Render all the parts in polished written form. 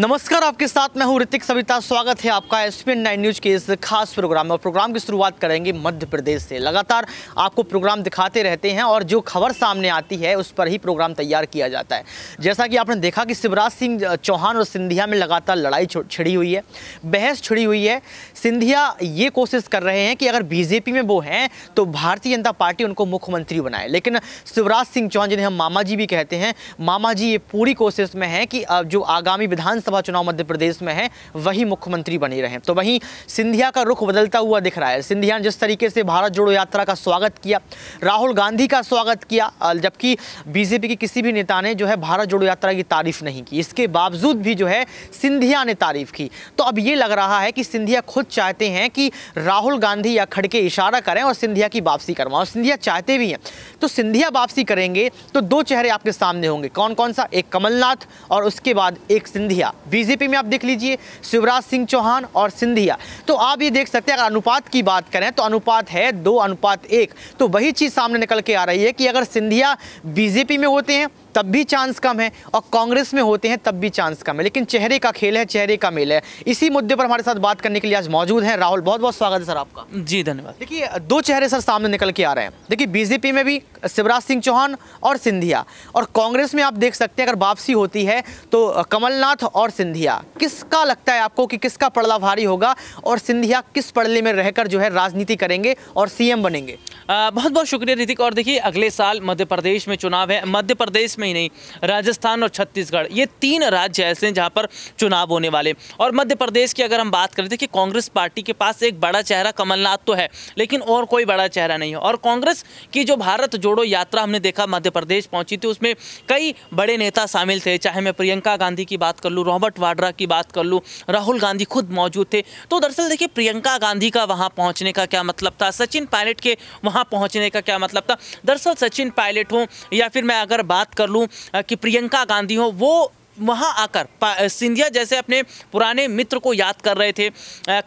नमस्कार, आपके साथ मैं हूं ऋतिक सविता। स्वागत है आपका एसपीएन 9 न्यूज के इस खास प्रोग्राम में। और प्रोग्राम की शुरुआत करेंगे मध्य प्रदेश से। लगातार आपको प्रोग्राम दिखाते रहते हैं और जो खबर सामने आती है उस पर ही प्रोग्राम तैयार किया जाता है। जैसा कि आपने देखा कि शिवराज सिंह चौहान और सिंधिया में लगातार लड़ाई छिड़ी हुई है, बहस छिड़ी हुई है। सिंधिया ये कोशिश कर रहे हैं कि अगर बीजेपी में वो हैं तो भारतीय जनता पार्टी उनको मुख्यमंत्री बनाए, लेकिन शिवराज सिंह चौहान, जिन्हें हम मामा जी भी कहते हैं, मामा जी ये पूरी कोशिश में है कि जो आगामी विधानसभा चुनाव मध्य प्रदेश में है वही मुख्यमंत्री बने रहें। तो वहीं सिंधिया का रुख बदलता हुआ दिख रहा है। सिंधिया ने जिस तरीके से भारत जोड़ो यात्रा का स्वागत किया, राहुल गांधी का स्वागत किया, जबकि बीजेपी के किसी भी नेता ने जो है भारत जोड़ो यात्रा की तारीफ नहीं की, इसके बावजूद भी जो है सिंधिया ने तारीफ की। तो अब ये लग रहा है कि सिंधिया खुद चाहते हैं कि राहुल गांधी या खड़गे इशारा करें और सिंधिया की वापसी करवाएं, और सिंधिया चाहते भी हैं। तो सिंधिया वापसी करेंगे तो दो चेहरे आपके सामने होंगे। कौन कौन सा? एक कमलनाथ और उसके बाद एक सिंधिया। बीजेपी में आप देख लीजिए शिवराज सिंह चौहान और सिंधिया। तो आप ये देख सकते हैं, अगर अनुपात की बात करें तो अनुपात है 2:1। तो वही चीज़ सामने निकल के आ रही है कि अगर सिंधिया बीजेपी में होते हैं तब भी चांस कम है और कांग्रेस में होते हैं तब भी चांस कम है। लेकिन चेहरे का खेल है, चेहरे का मेल है। इसी मुद्दे पर हमारे साथ बात करने के लिए आज मौजूद हैं राहुल। बहुत बहुत स्वागत है सर आपका। जी धन्यवाद। देखिए, दो चेहरे सर सामने निकल के आ रहे हैं। देखिए, बीजेपी में भी शिवराज सिंह चौहान और सिंधिया, और कांग्रेस में आप देख सकते हैं अगर वापसी होती है तो कमलनाथ और सिंधिया। किसका लगता है आपको कि किसका पड़ला भारी होगा और सिंधिया किस पड़ले में रहकर जो है राजनीति करेंगे और सीएम बनेंगे? बहुत बहुत शुक्रिया ऋतिक। और देखिए, अगले साल मध्य प्रदेश में चुनाव है। मध्य प्रदेश में ही नहीं, राजस्थान और छत्तीसगढ़, ये 3 राज्य ऐसे हैं जहां पर चुनाव होने वाले। और मध्य प्रदेश की अगर हम बात करें, देखिए कांग्रेस पार्टी के पास एक बड़ा चेहरा कमलनाथ तो है, लेकिन और कोई बड़ा चेहरा नहीं है। और कांग्रेस की जो भारत जोड़ो यात्रा हमने देखा मध्य प्रदेश पहुंची थी, उसमें कई बड़े नेता शामिल थे। चाहे मैं प्रियंका गांधी की बात कर लूँ, रॉबर्ट वाड्रा की बात कर लूँ, राहुल गांधी खुद मौजूद थे। तो दरअसल देखिए, प्रियंका गांधी का वहां पहुंचने का क्या मतलब था, सचिन पायलट के वहां पहुंचने का क्या मतलब था। दरअसल सचिन पायलट हो या फिर मैं अगर बात कर लूं कि प्रियंका गांधी हो, वो वहां आकर सिंधिया जैसे अपने पुराने मित्र को याद कर रहे थे।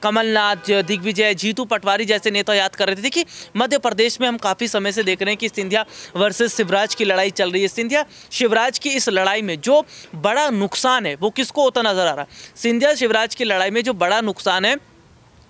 कमलनाथ, दिग्विजय, जीतू पटवारी जैसे नेता याद कर रहे थे। देखिए, मध्य प्रदेश में हम काफ़ी समय से देख रहे हैं कि सिंधिया वर्सेस शिवराज की लड़ाई चल रही है। सिंधिया शिवराज की इस लड़ाई में जो बड़ा नुकसान है वो किसको होता नजर आ रहा है? सिंधिया शिवराज की लड़ाई में जो बड़ा नुकसान है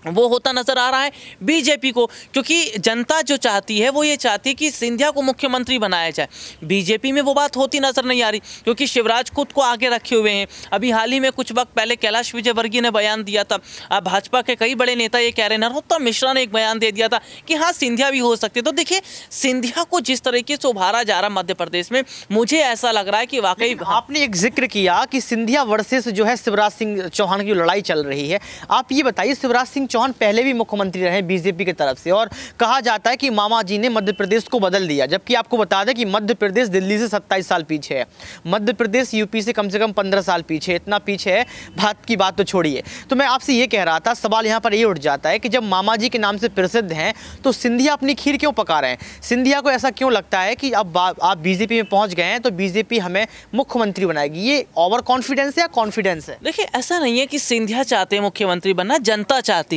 वो होता नजर आ रहा है बीजेपी को, क्योंकि जनता जो चाहती है वो ये चाहती है कि सिंधिया को मुख्यमंत्री बनाया जाए। बीजेपी में वो बात होती नजर नहीं आ रही, क्योंकि शिवराज खुद को आगे रखे हुए हैं। अभी हाल ही में कुछ वक्त पहले कैलाश विजयवर्गीय ने बयान दिया था, अब भाजपा के कई बड़े नेता ये कह रहे हैं, नरोत्तम मिश्रा ने एक बयान दे दिया था कि हाँ सिंधिया भी हो सकती है। तो देखिए, सिंधिया को जिस तरीके से उभारा जा रहा मध्य प्रदेश में, मुझे ऐसा लग रहा है कि वाकई आपने एक जिक्र किया कि सिंधिया वर्सेस जो है शिवराज सिंह चौहान की लड़ाई चल रही है। आप ये बताइए, शिवराज सिंह चौहान पहले भी मुख्यमंत्री रहे बीजेपी की तरफ से, और कहा जाता है कि मामा जी ने मध्य प्रदेश को बदल दिया। जबकि आपको बता दें कि मध्य प्रदेश दिल्ली से 27 साल पीछे है, मध्य प्रदेश यूपी से कम 15 साल पीछे, इतना पीछे है, बात की बात तो छोड़िए। तो मैं आपसे ये कह रहा था, सवाल यहाँ पर ये उठ जाता है कि जब मामा जी के नाम से प्रसिद्ध हैं तो सिंधिया अपनी खीर क्यों पका रहे हैं? सिंधिया को ऐसा क्यों लगता है कि अब आप बीजेपी में पहुंच गए हैं तो बीजेपी हमें मुख्यमंत्री बनाएगी? ये ओवर कॉन्फिडेंस है या कॉन्फिडेंस है? देखिए, ऐसा नहीं है कि सिंधिया चाहते हैं मुख्यमंत्री बनना, जनता चाहती है।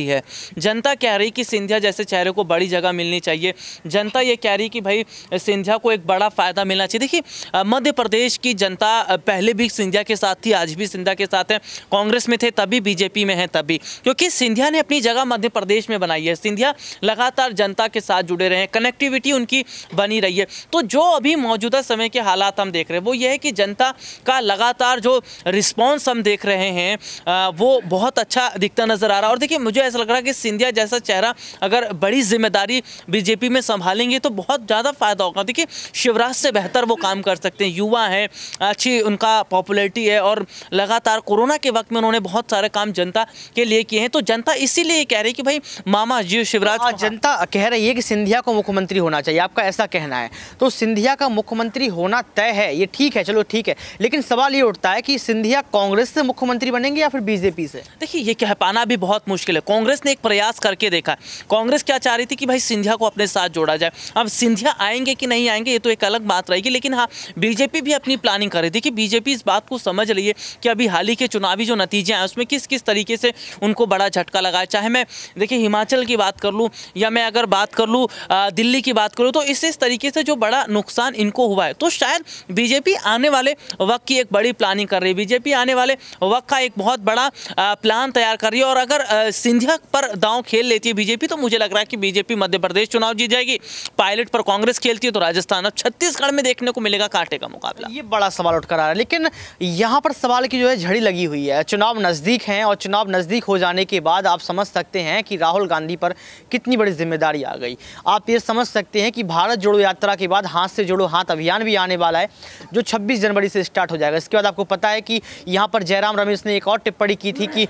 जनता कह रही कि सिंधिया जैसे चेहरे को बड़ी जगह मिलनी चाहिए। जनता ये कह रही कि भाई सिंधिया को एक बड़ा फायदा मिलना चाहिए। देखिए, मध्य प्रदेश की जनता पहले भी सिंधिया के साथ थी, आज भी सिंधिया के साथ है। कांग्रेस में थे तभी, बीजेपी में है तभी, क्योंकि सिंधिया ने अपनी जगह मध्य प्रदेश में बनाई है। सिंधिया लगातार जनता के साथ जुड़े रहे हैं, कनेक्टिविटी उनकी बनी रही है। तो जो अभी मौजूदा समय के हालात हम देख रहे हैं वो ये है कि जनता का लगातार जो रिस्पॉन्स हम देख रहे हैं वो बहुत अच्छा दिखता नजर आ रहा है। और देखिए, मुझे ऐसा लग रहा है कि सिंधिया जैसा चेहरा अगर बड़ी जिम्मेदारी बीजेपी में संभालेंगे तो बहुत ज़्यादा फायदा होगा। देखिए, शिवराज से बेहतर वो काम कर सकते हैं, युवा हैं, अच्छी उनका पॉपुलैरिटी है, और लगातार कोरोना के वक्त में उन्होंने बहुत सारे काम जनता के लिए किए हैं। तो जनता इसीलिए कह रही है कि भाई मामा जी शिवराज, जनता कह रही है कि सिंधिया को मुख्यमंत्री होना चाहिए, आपका ऐसा कहना है। तो सिंधिया का मुख्यमंत्री होना तय है, ये ठीक है, चलो ठीक है, लेकिन सवाल ये उठता है कि सिंधिया कांग्रेस से मुख्यमंत्री बनेंगे या फिर बीजेपी से? देखिए, ये कह पाना भी बहुत मुश्किल है। कांग्रेस ने एक प्रयास करके देखा। कांग्रेस क्या चाह रही थी कि भाई सिंधिया को अपने साथ जोड़ा जाए। अब सिंधिया आएंगे कि नहीं आएंगे ये तो एक अलग बात रहेगी, लेकिन हाँ बीजेपी भी अपनी प्लानिंग कर रही थी कि बीजेपी इस बात को समझ रही है कि अभी हाल ही के चुनावी जो नतीजे आए उसमें किस किस तरीके से उनको बड़ा झटका लगा है। चाहे मैं देखिए हिमाचल की बात कर लूँ या मैं अगर बात कर लूँ दिल्ली की बात करूँ, तो इस तरीके से जो बड़ा नुकसान इनको हुआ है, तो शायद बीजेपी आने वाले वक्त की एक बड़ी प्लानिंग कर रही है। बीजेपी आने वाले वक्त का एक बहुत बड़ा प्लान तैयार कर रही है, और अगर सिंधिया पर दांव खेल लेती है बीजेपी तो मुझे लग रहा है कि बीजेपी मध्य प्रदेश चुनाव जीत जाएगी। पायलट पर कांग्रेस खेलती है तो राजस्थान, अब छत्तीसगढ़ में देखने को मिलेगा कांटे का मुकाबला। ये बड़ा सवाल उठकर आ रहा है, लेकिन यहाँ पर सवाल की जो है झड़ी लगी हुई है। चुनाव नज़दीक हैं और चुनाव नज़दीक हो जाने के बाद आप समझ सकते हैं कि राहुल गांधी पर कितनी बड़ी जिम्मेदारी आ गई। आप ये समझ सकते हैं कि भारत जोड़ो यात्रा के बाद हाथ से जोड़ो हाथ अभियान भी आने वाला है, जो 26 जनवरी से स्टार्ट हो जाएगा। इसके बाद आपको पता है कि यहाँ पर जयराम रमेश ने एक और टिप्पणी की थी कि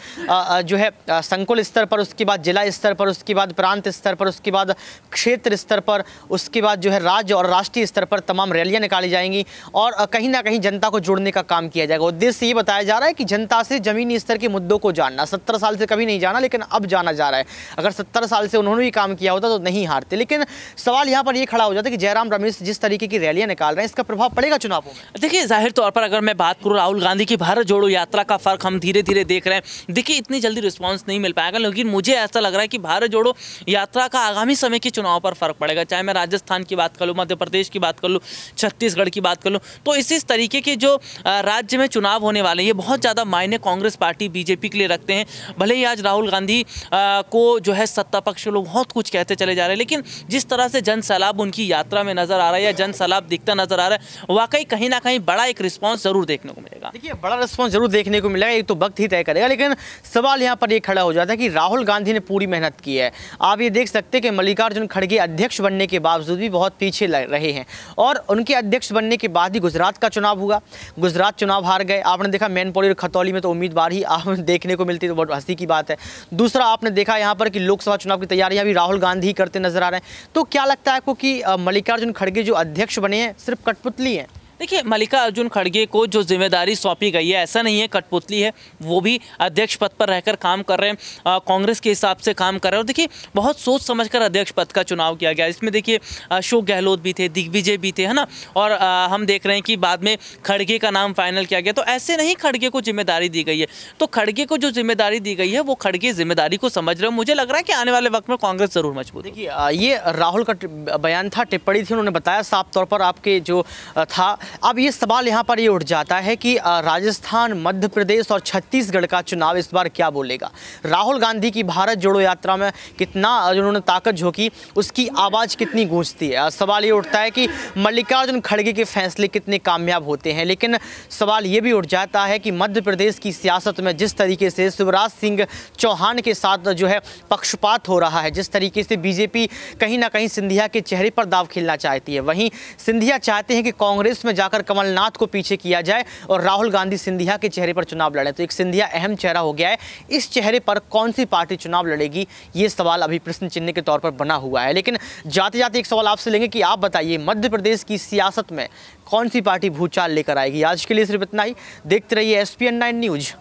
जो है संकुल स्तर पर, उसके बाद जिला स्तर पर, उसके बाद प्रांत स्तर पर, उसके बाद क्षेत्र स्तर पर, उसके बाद जो है राज्य और राष्ट्रीय स्तर पर तमाम रैलियां निकाली जाएंगी और कहीं ना कहीं जनता को जोड़ने का काम किया जाएगा। उद्देश्य ये बताया जा रहा है कि जनता से जमीनी स्तर के मुद्दों को जानना। 70 साल से कभी नहीं जाना, लेकिन अब जाना जा रहा है। अगर 70 साल से उन्होंने भी काम किया होता तो नहीं हारते। लेकिन सवाल यहाँ पर ये खड़ा हो जाता है कि जयराम रमेश जिस तरीके की रैलियां निकाल रहे हैं, इसका प्रभाव पड़ेगा चुनावों में। देखिए जाहिर तौर पर अगर मैं बात करूँ राहुल गांधी की भारत जोड़ो यात्रा का फर्क हम धीरे धीरे देख रहे हैं। देखिए इतनी जल्दी रिस्पांस नहीं मिल पाएगा, लेकिन मुझे ऐसा लग रहा है कि भारत जोड़ो यात्रा का आगामी समय के चुनाव पर फर्क पड़ेगा। चाहे मैं राजस्थान की बात कर लूँ, मध्य प्रदेश की बात कर लूँ, छत्तीसगढ़ की बात कर लूँ, तो इसी तरीके के जो राज्य में चुनाव होने वाले ये बहुत ज़्यादा मायने कांग्रेस पार्टी बीजेपी के लिए रखते हैं। भले ही आज राहुल गांधी को जो है सत्ता पक्ष लोग बहुत कुछ कहते चले जा रहे हैं, लेकिन जिस तरह से जन सैलाब उनकी यात्रा में नजर आ रहा है या जन सैलाब दिखता नजर आ रहा है, वाकई कहीं ना कहीं बड़ा एक रिस्पॉन्स जरूर देखने को मिलेगा। देखिए बड़ा रिस्पॉन्स जरूर देखने को मिलेगा, ये तो वक्त ही तय करेगा। लेकिन सवाल यहाँ पर ये खड़ा हो जाता है कि राहुल गांधी ने पूरी मेहनत की है। आप ये देख सकते हैं कि मल्लिकार्जुन खड़गे अध्यक्ष बनने के बावजूद भी बहुत पीछे रहे हैं, और उनके अध्यक्ष बनने के बाद ही गुजरात का चुनाव हुआ, गुजरात चुनाव हार गए। आपने देखा मैनपुरी और खतौली में तो उम्मीदवार ही आप देखने को मिलती है, तो बहुत हंसी की बात है। दूसरा आपने देखा यहाँ पर कि लोकसभा चुनाव की तैयारियां भी राहुल गांधी ही करते नजर आ रहे हैं। तो क्या लगता है आपको कि मल्लिकार्जुन खड़गे जो अध्यक्ष बने हैं सिर्फ कठपुतली हैं? देखिए मल्लिकार्जुन खड़गे को जो जिम्मेदारी सौंपी गई है, ऐसा नहीं है कठपुतली है, वो भी अध्यक्ष पद पर रहकर काम कर रहे हैं, कांग्रेस के हिसाब से काम कर रहे हैं। और देखिए बहुत सोच समझकर अध्यक्ष पद का चुनाव किया गया। इसमें देखिए अशोक गहलोत भी थे, दिग्विजय भी थे, है ना, और हम देख रहे हैं कि बाद में खड़गे का नाम फाइनल किया गया। तो ऐसे नहीं खड़गे को जिम्मेदारी दी गई है, तो खड़गे को जो जिम्मेदारी दी गई है वो खड़गे जिम्मेदारी को समझ रहे हो। मुझे लग रहा है कि आने वाले वक्त में कांग्रेस जरूर मजबूत। देखिए ये राहुल का बयान था, टिप्पणी थी, उन्होंने बताया साफ तौर पर आपके जो था। अब ये सवाल यहाँ पर ये उठ जाता है कि राजस्थान, मध्य प्रदेश और छत्तीसगढ़ का चुनाव इस बार क्या बोलेगा। राहुल गांधी की भारत जोड़ो यात्रा में कितना उन्होंने ताकत झोंकी, उसकी आवाज़ कितनी गूंजती है। सवाल ये उठता है कि मल्लिकार्जुन खड़गे के फैसले कितने कामयाब होते हैं। लेकिन सवाल ये भी उठ जाता है कि मध्य प्रदेश की सियासत में जिस तरीके से शिवराज सिंह चौहान के साथ जो है पक्षपात हो रहा है, जिस तरीके से बीजेपी कहीं ना कहीं सिंधिया के चेहरे पर दाव खेलना चाहती है, वहीं सिंधिया चाहते हैं कि कांग्रेस में जाकर कमलनाथ को पीछे किया जाए और राहुल गांधी सिंधिया के चेहरे पर चुनाव लड़े। तो एक सिंधिया अहम चेहरा हो गया है। इस चेहरे पर कौन सी पार्टी चुनाव लड़ेगी, ये सवाल अभी प्रश्न चिन्ह के तौर पर बना हुआ है। लेकिन जाते जाते एक सवाल आपसे लेंगे कि आप बताइए मध्य प्रदेश की सियासत में कौन सी पार्टी भूचाल लेकर आएगी। आज के लिए सिर्फ इतना ही। देखते रहिए SPN9 न्यूज।